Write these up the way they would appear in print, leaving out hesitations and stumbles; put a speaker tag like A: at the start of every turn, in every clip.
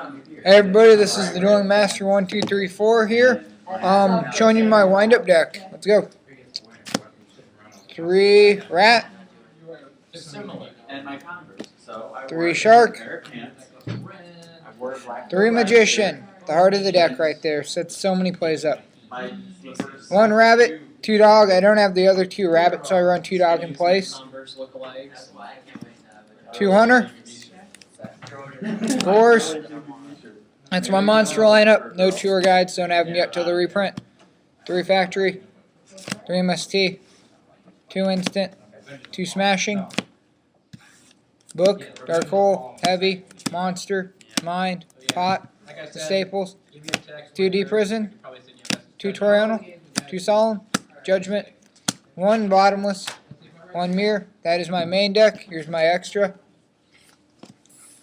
A: Hey everybody, this is the Dueling Master 1234 here. Showing you my wind-up deck. Let's go. 3 rat, 3 shark, 3 magician. The heart of the deck right there. Sets so many plays up. 1 rabbit, 2 dog. I don't have the other 2 rabbits, so I run 2 dog in place. 2 hunter. Scores. That's my monster lineup. No tour guides. Don't have them yet till the reprint. 3 factory. 3 MST. 2 instant. 2 smashing. Book. Dark hole. Heavy. Monster. Mind. Pot. The staples. 2 deep prison. 2 Toriano. 2 solemn. Judgment. 1 bottomless. 1 mirror. That is my main deck. Here's my extra.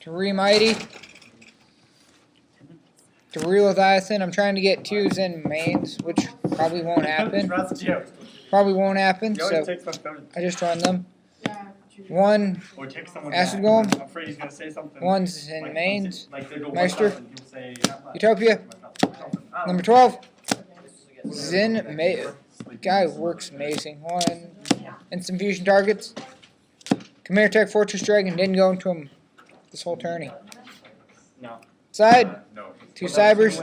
A: 3 mighty. 3 Leviathan. I'm trying to get 2s in mains, which probably won't happen. Probably won't happen, so I just run them. 1 Acid Golem. 1's in mains. Meister. Utopia. Number 12. Zen. Guy works amazing. 1 instant fusion targets. Khmer Tech Fortress Dragon. Didn't go into him this whole tourney.
B: No.
A: Side. 2 cybers.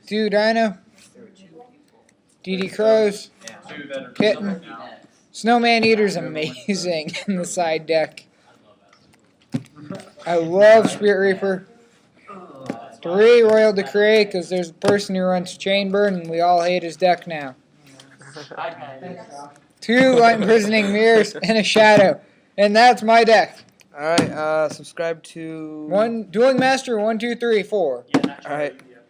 A: 2 dino. DD crows. Kitten. Snowman Eater's amazing in the side deck. I love Spirit Reaper. 3 Royal Decree, because there's a person who runs Chainburn and we all hate his deck now. 2 Light Imprisoning Mirrors and a Shadow. And that's my deck.
C: Alright, subscribe to...
A: Dueling Master 1234.
C: Alright.